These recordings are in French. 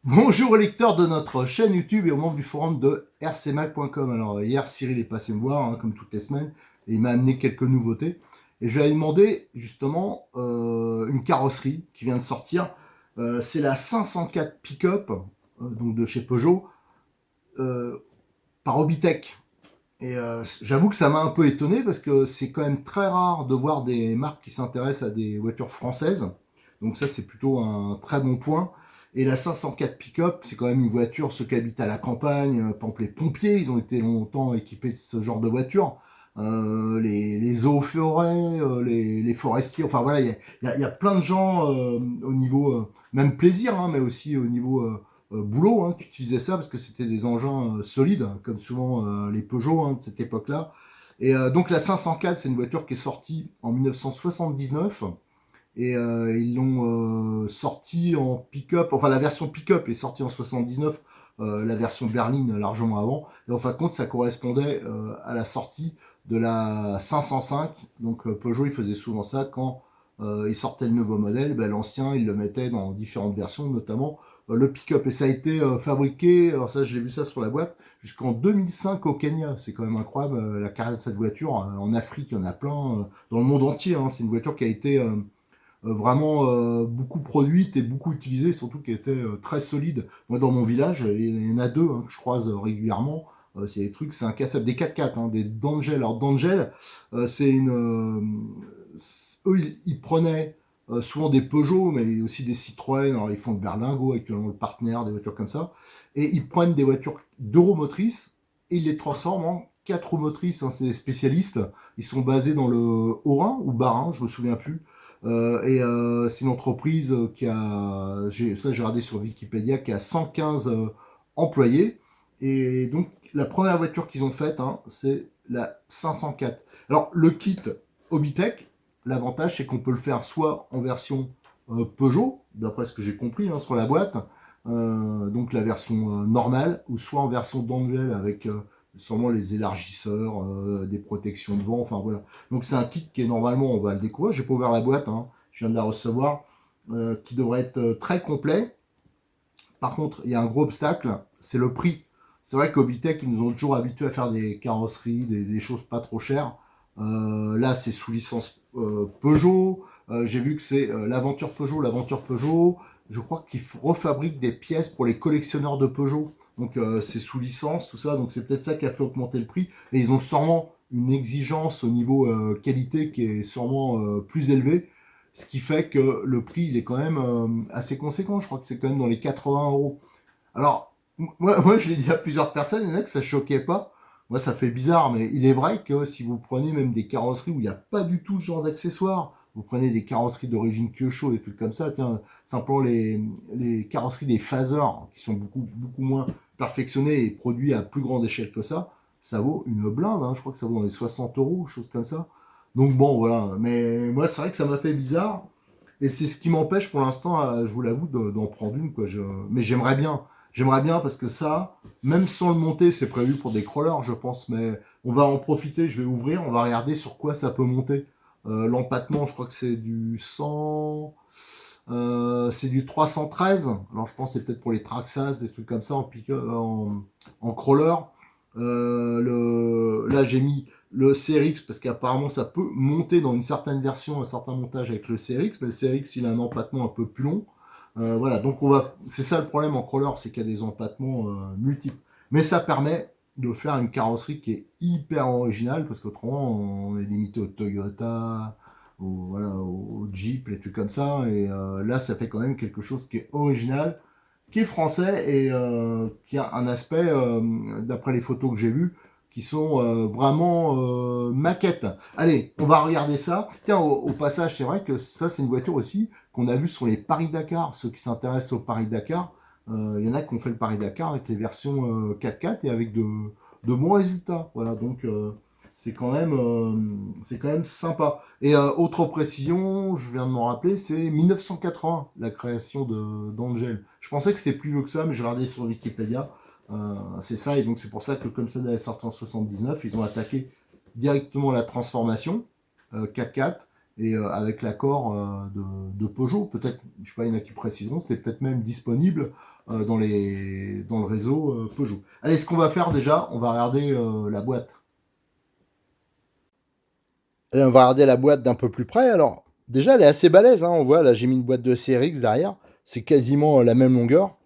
Bonjour aux lecteurs de notre chaîne YouTube et aux membres du forum de rcmac.com. Alors hier, Cyril est passé me voir, comme toutes les semaines, et il m'a amené quelques nouveautés. Et je lui ai demandé justement une carrosserie qui vient de sortir. C'est la 504 Pick-up, donc de chez Peugeot, euh, par Obitech. Et j'avoue que ça m'a un peu étonné parce que c'est quand même très rare de voir des marques qui s'intéressent à des voitures françaises. Donc ça, c'est plutôt un très bon point. Et la 504 Pick-up, c'est quand même une voiture, ceux qui habitent à la campagne, par exemple les pompiers, ils ont été longtemps équipés de ce genre de voiture. Les eaux forêts, les forestiers, enfin voilà, il y a plein de gens au niveau, même plaisir, mais aussi au niveau boulot, qui utilisaient ça parce que c'était des engins solides, comme souvent les Peugeot de cette époque-là. Et donc la 504, c'est une voiture qui est sortie en 1979 et ils l'ont sortie en pick-up, enfin la version pick-up est sortie en 79, la version berline largement avant. Et en fin de compte, ça correspondait à la sortie de la 505. Donc Peugeot, il faisait souvent ça quand il sortait le nouveau modèle, l'ancien, il le mettait dans différentes versions, notamment le pick-up. Et ça a été fabriqué, alors ça, j'ai vu ça sur la boîte, jusqu'en 2005 au Kenya. C'est quand même incroyable la carrière de cette voiture. En Afrique, il y en a plein, dans le monde entier. C'est une voiture qui a été vraiment beaucoup produite et beaucoup utilisée, surtout qui était très solide. Moi, dans mon village, il y en a deux que je croise régulièrement. C'est des trucs, c'est incassable. Des 4x4, des D'Angel. Alors, D'Angel, c'est une. Eux, ils prenaient souvent des Peugeot, mais aussi des Citroën. Alors, ils font le Berlingo, actuellement le partenaire, des voitures comme ça. Et ils prennent des voitures 2 roues motrices et ils les transforment en 4 roues motrices. C'est des spécialistes. Ils sont basés dans le Haut-Rhin ou Bas-Rhin, je me souviens plus. C'est une entreprise qui a, ça j'ai regardé sur Wikipédia, qui a 115 employés. Et donc la première voiture qu'ils ont faite, c'est la 504. Alors le kit Obitech, l'avantage c'est qu'on peut le faire soit en version Peugeot, d'après ce que j'ai compris sur la boîte, donc la version normale, ou soit en version D'Angel avec sûrement les élargisseurs, des protections de vent, enfin voilà. Donc c'est un kit qui est normalement, on va le découvrir, j'ai pas ouvert la boîte, je viens de la recevoir, qui devrait être très complet. Par contre, il y a un gros obstacle, c'est le prix. C'est vrai qu'Obitech, ils nous ont toujours habitués à faire des carrosseries, des choses pas trop chères. Là, c'est sous licence Peugeot. J'ai vu que c'est l'aventure Peugeot, l'aventure Peugeot. Je crois qu'ils refabriquent des pièces pour les collectionneurs de Peugeot. Donc c'est sous licence, tout ça. Donc c'est peut-être ça qui a fait augmenter le prix. Et ils ont sûrement une exigence au niveau qualité qui est sûrement plus élevée. Ce qui fait que le prix, il est quand même assez conséquent. Je crois que c'est quand même dans les 80 euros. Alors, moi, je l'ai dit à plusieurs personnes, il y en a que ça choquait pas. Moi, ça fait bizarre, mais il est vrai que si vous prenez même des carrosseries où il n'y a pas du tout ce genre d'accessoires, vous prenez des carrosseries d'origine Kyosho, des trucs comme ça, tiens, simplement les carrosseries des phasers, qui sont beaucoup moins perfectionnées et produits à plus grande échelle que ça vaut une blinde, je crois que ça vaut dans les 60 euros, chose comme ça. Donc bon, voilà, mais moi, c'est vrai que ça m'a fait bizarre, et c'est ce qui m'empêche pour l'instant, je vous l'avoue, d'en prendre une, quoi. Mais j'aimerais bien. J'aimerais bien parce que ça, même sans le monter, c'est prévu pour des crawlers, je pense. Mais on va en profiter, je vais ouvrir, on va regarder sur quoi ça peut monter. L'empattement, je crois que c'est du 100. C'est du 313. Alors je pense que c'est peut-être pour les Traxas, des trucs comme ça en crawler. Là, j'ai mis le CRX parce qu'apparemment ça peut monter dans une certaine version, un certain montage avec le CRX, mais le CRX il a un empattement un peu plus long. Voilà, donc c'est ça le problème en crawler, c'est qu'il y a des empattements multiples. Mais ça permet de faire une carrosserie qui est hyper originale parce qu'autrement on est limité au Toyota, au Jeep, les trucs comme ça. Et là, ça fait quand même quelque chose qui est original, qui est français et qui a un aspect, d'après les photos que j'ai vues, qui sont vraiment maquettes. Allez, on va regarder ça. Tiens, au passage, c'est vrai que ça, c'est une voiture aussi qu'on a vue sur les Paris-Dakar. Ceux qui s'intéressent au Paris-Dakar, il y en a qui ont fait le Paris-Dakar avec les versions 4x4 et avec de bons résultats. Voilà, donc c'est quand même sympa. Et autre précision, je viens de m'en rappeler, c'est 1980, la création d'Angel. Je pensais que c'était plus vieux que ça, mais j'ai regardé sur Wikipédia. C'est ça, et donc c'est pour ça que comme ça est sorti en 79, ils ont attaqué directement la transformation 4x4, et avec l'accord de Peugeot. Peut-être, je sais pas, il y en a qui préciseront, c'est peut-être même disponible dans le réseau Peugeot. Allez, ce qu'on va faire déjà, on va regarder la boîte. Allez, on va regarder la boîte d'un peu plus près. Alors, déjà, elle est assez balèze, hein. On voit, là, j'ai mis une boîte de CRX derrière. C'est quasiment la même longueur.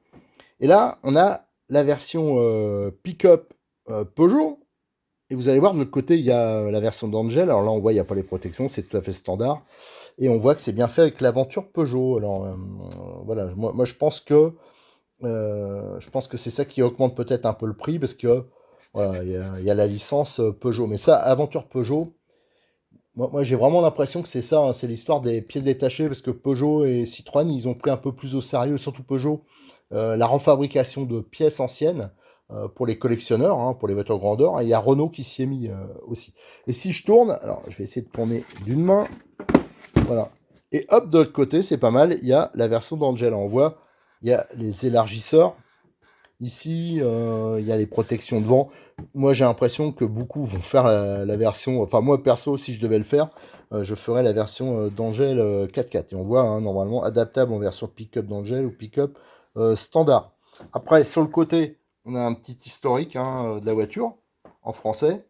Et là, on a la version pick-up Peugeot. Et vous allez voir, de l'autre côté, il y a la version d'Angel. Alors là, on voit, il n'y a pas les protections, c'est tout à fait standard. Et on voit que c'est bien fait avec l'aventure Peugeot. Alors voilà, moi je pense que c'est ça qui augmente peut-être un peu le prix parce que voilà, il y a la licence Peugeot. Mais ça, aventure Peugeot, moi j'ai vraiment l'impression que c'est ça, hein, c'est l'histoire des pièces détachées parce que Peugeot et Citroën, ils ont pris un peu plus au sérieux, surtout Peugeot, la refabrication de pièces anciennes pour les collectionneurs, hein, pour les voitures grandeur. Et il y a Renault qui s'y est mis aussi. Et si je tourne, alors je vais essayer de tourner d'une main, voilà. Et hop, de l'autre côté, c'est pas mal, il y a la version d'Angel. On voit, il y a les élargisseurs. Ici, il y a les protections devant. Moi, j'ai l'impression que beaucoup vont faire la version... Enfin, moi, perso, si je devais le faire, je ferais la version d'Angel 4x4. Et on voit, hein, normalement, adaptable en version pick-up d'Angel ou pick-up standard. Après, sur le côté, on a un petit historique hein, de la voiture, en français.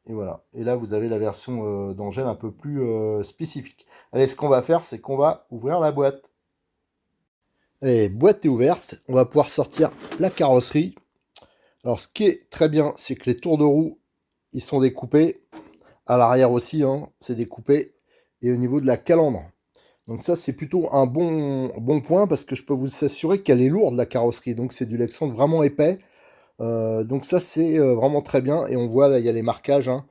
Et voilà. Et là, vous avez la version d'Angel un peu plus spécifique. Allez, ce qu'on va faire, c'est qu'on va ouvrir la boîte. Et boîte est ouverte, on va pouvoir sortir la carrosserie. Alors ce qui est très bien, c'est que les tours de roue, ils sont découpés. À l'arrière aussi, hein, c'est découpé. Et au niveau de la calandre. Donc ça, c'est plutôt un bon point parce que je peux vous assurer qu'elle est lourde, la carrosserie. Donc c'est du Lexan vraiment épais. Donc ça, c'est vraiment très bien. Et on voit, là, il y a les marquages hein,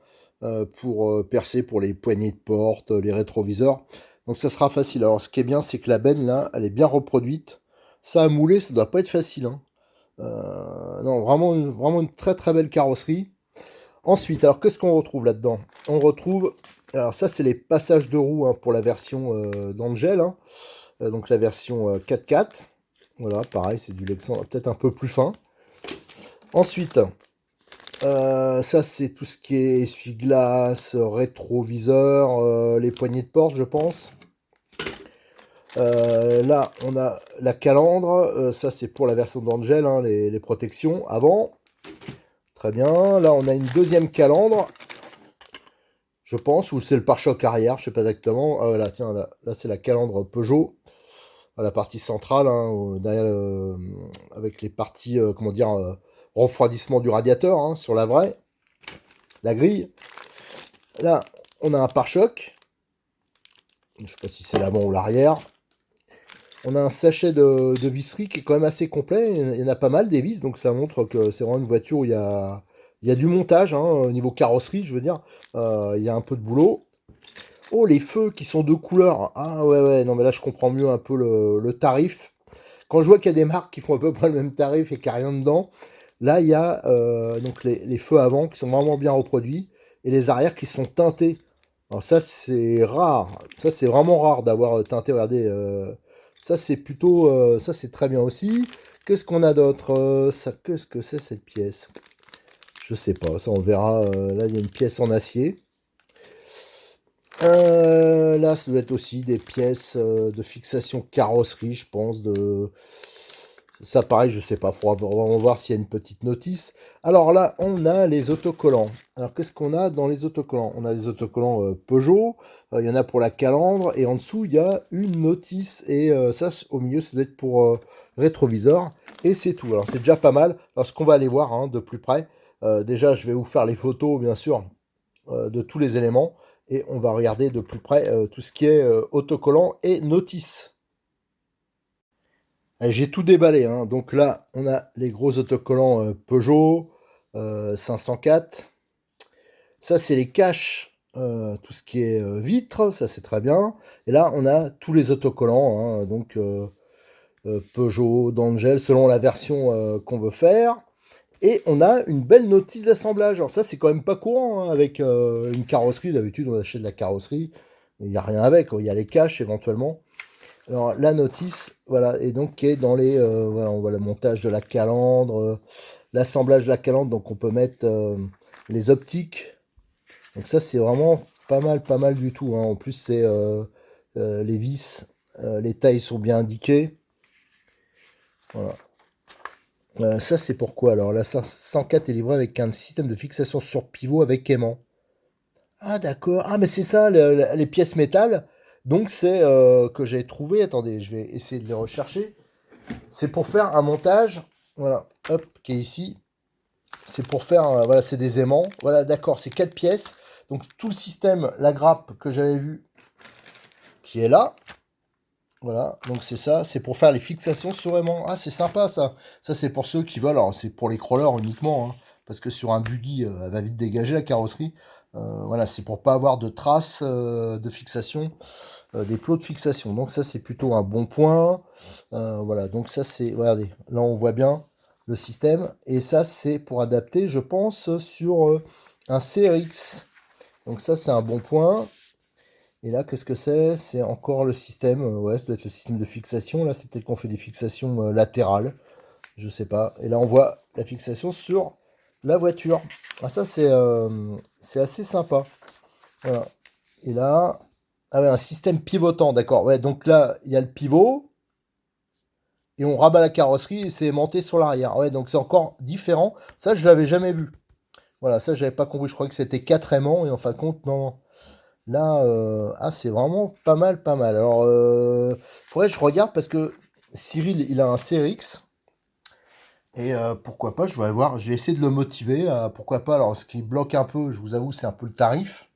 pour percer pour les poignées de porte, les rétroviseurs. Donc ça sera facile. Alors ce qui est bien, c'est que la benne, là, elle est bien reproduite. Ça à mouler, ça doit pas être facile. Hein. Non, vraiment une très très belle carrosserie. Ensuite, alors qu'est-ce qu'on retrouve là-dedans? On retrouve, alors ça c'est les passages de roues hein, pour la version d'Angel, hein. Donc la version 4x4. Voilà, pareil, c'est du Lexan peut-être un peu plus fin. Ensuite, ça c'est tout ce qui est essuie-glace, rétroviseur, les poignées de porte, je pense. Là, on a la calandre. Ça, c'est pour la version d'Angel, hein, les protections avant. Très bien. Là, on a une deuxième calandre. Je pense, ou c'est le pare-choc arrière, je sais pas exactement. Ah, voilà, tiens, là c'est la calandre Peugeot. La partie centrale, hein, derrière, avec les parties, comment dire, refroidissement du radiateur, hein, sur la vraie. La grille. Là, on a un pare-choc. Je sais pas si c'est l'avant ou l'arrière. On a un sachet de visserie qui est quand même assez complet. Il y en a pas mal des vis, donc ça montre que c'est vraiment une voiture où il y a du montage, hein, au niveau carrosserie, je veux dire. Il y a un peu de boulot. Oh, les feux qui sont de couleur. Ah ouais, non mais là je comprends mieux un peu le tarif. Quand je vois qu'il y a des marques qui font à peu près le même tarif et qu'il n'y a rien dedans, là il y a donc les feux avant qui sont vraiment bien reproduits et les arrières qui sont teintés. Alors ça c'est rare. Ça c'est vraiment rare d'avoir teinté. Regardez. Ça, c'est plutôt... ça, c'est très bien aussi. Qu'est-ce qu'on a d'autre qu'est-ce que c'est, cette pièce? Je sais pas. Ça, on verra. Là, il y a une pièce en acier. Là, ça doit être aussi des pièces de fixation carrosserie, je pense. Ça, pareil, je sais pas. Faudra vraiment voir s'il y a une petite notice. Alors là, on a les autocollants. Alors, qu'est-ce qu'on a dans les autocollants? On a des autocollants Peugeot. Il y en a pour la calandre. Et en dessous, il y a une notice. Et ça, au milieu, ça doit être pour rétroviseur. Et c'est tout. Alors, c'est déjà pas mal. Alors, ce qu'on va aller voir hein, de plus près. Déjà, je vais vous faire les photos, bien sûr, de tous les éléments. Et on va regarder de plus près tout ce qui est autocollant et notice. J'ai tout déballé, hein. Donc là, on a les gros autocollants Peugeot 504. Ça, c'est les caches, tout ce qui est vitre, ça c'est très bien. Et là, on a tous les autocollants, hein, donc Peugeot, d'Angel, selon la version qu'on veut faire. Et on a une belle notice d'assemblage. Alors ça, c'est quand même pas courant hein, avec une carrosserie. D'habitude, on achète de la carrosserie. Il n'y a rien avec, il y a les caches éventuellement. Alors la notice, voilà, et donc qui est dans les, voilà, on voit le montage de la calandre, l'assemblage de la calandre, donc on peut mettre les optiques. Donc ça c'est vraiment pas mal du tout, hein. En plus, c'est les vis, les tailles sont bien indiquées. Voilà. Ça, c'est pourquoi alors la 504 est livrée avec un système de fixation sur pivot avec aimant. Ah, d'accord. Ah, mais c'est ça, les pièces métal. Donc, c'est que j'ai trouvé. Attendez, je vais essayer de les rechercher. C'est pour faire un montage. Voilà, hop, qui est ici. C'est pour faire, voilà, c'est des aimants. Voilà, d'accord, c'est 4 pièces. Donc tout le système, la grappe que j'avais vu, qui est là. Voilà, donc c'est ça, c'est pour faire les fixations sur aimants. Ah, c'est sympa ça. Ça, c'est pour ceux qui veulent, alors c'est pour les crawlers uniquement, hein, parce que sur un buggy, elle va vite dégager la carrosserie. Voilà, c'est pour pas avoir de traces de fixation, des plots de fixation. Donc ça, c'est plutôt un bon point. Voilà, donc ça, c'est, regardez, là on voit bien le système. Et ça, c'est pour adapter, je pense, sur un CRX. Donc ça, c'est un bon point. Et là, qu'est-ce que c'est? C'est encore le système, ouais, ça doit être le système de fixation. Là, c'est peut-être qu'on fait des fixations latérales. Je sais pas. Et là, on voit la fixation sur la voiture. Ah, ça, c'est assez sympa. Voilà. Et là, ah ouais, un système pivotant, d'accord. Ouais, donc là, il y a le pivot. Et on rabat la carrosserie et c'est aimanté sur l'arrière. Ouais, donc c'est encore différent. Ça, je l'avais jamais vu. Voilà, ça, j'avais pas compris. Je croyais que c'était 4 aimants. Et en fin de compte, non, non. Là, ah, c'est vraiment pas mal, pas mal. Alors, faudrait que je regarde parce que Cyril, il a un CRX. Et pourquoi pas, je vais voir, je vais essayer de le motiver. Pourquoi pas, alors ce qui bloque un peu, je vous avoue, c'est un peu le tarif.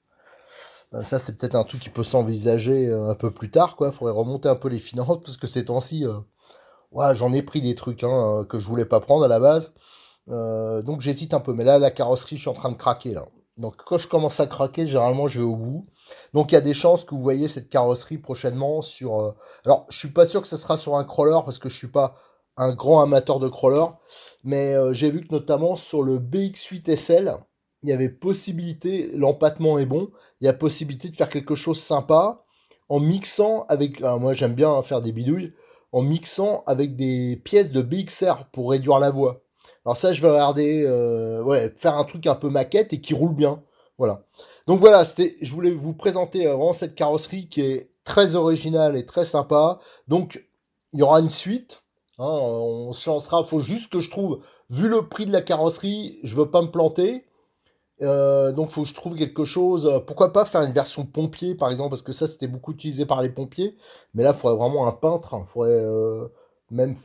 Ça, c'est peut-être un truc qui peut s'envisager un peu plus tard, quoi. Faudrait remonter un peu les finances parce que ces temps-ci, ouais, j'en ai pris des trucs que je voulais pas prendre à la base. Donc j'hésite un peu. Mais là, la carrosserie, je suis en train de craquer là. Donc quand je commence à craquer, généralement, je vais au bout. Donc il y a des chances que vous voyez cette carrosserie prochainement sur. Alors je suis pas sûr que ça sera sur un crawler parce que je suis pas un grand amateur de crawler, mais j'ai vu que notamment sur le BX8 SL, il y avait possibilité, l'empattement est bon, il y a possibilité de faire quelque chose sympa en mixant avec. Alors, moi j'aime bien faire des bidouilles, en mixant avec des pièces de BXR pour réduire la voix. Alors ça, je vais regarder, ouais, faire un truc un peu maquette et qui roule bien. Voilà. Donc voilà, je voulais vous présenter vraiment cette carrosserie qui est très originale et très sympa. Donc il y aura une suite. Hein, on se lancera. Il faut juste que je trouve, vu le prix de la carrosserie, je veux pas me planter. Donc faut que je trouve quelque chose. Pourquoi pas faire une version pompier par exemple, parce que ça c'était beaucoup utilisé par les pompiers. Mais là, il faudrait vraiment un peintre. Il faudrait même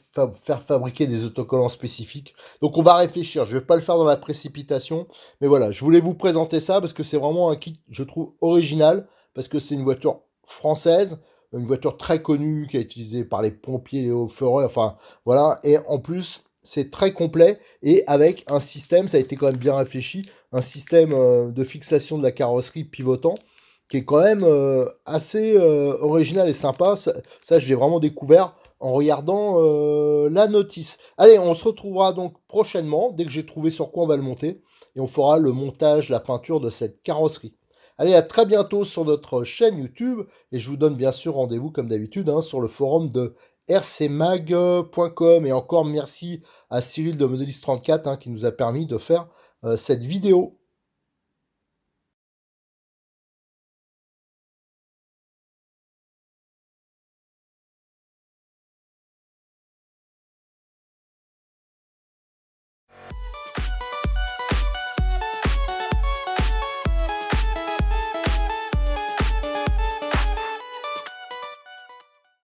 faire fabriquer des autocollants spécifiques. Donc on va réfléchir. Je vais pas le faire dans la précipitation. Mais voilà, je voulais vous présenter ça parce que c'est vraiment un kit, je trouve, original. Parce que c'est une voiture française, une voiture très connue qui est utilisée par les pompiers, les hauts-foureurs. Enfin voilà. Et en plus, c'est très complet et avec un système, ça a été quand même bien réfléchi, un système de fixation de la carrosserie pivotant qui est quand même assez original et sympa. Ça j'ai vraiment découvert en regardant la notice. Allez, on se retrouvera donc prochainement, dès que j'ai trouvé sur quoi on va le monter, et on fera le montage, la peinture de cette carrosserie. Allez, à très bientôt sur notre chaîne YouTube, et je vous donne bien sûr rendez-vous comme d'habitude sur le forum de rcmag.com, et encore merci à Cyril de Modelist 34 qui nous a permis de faire cette vidéo.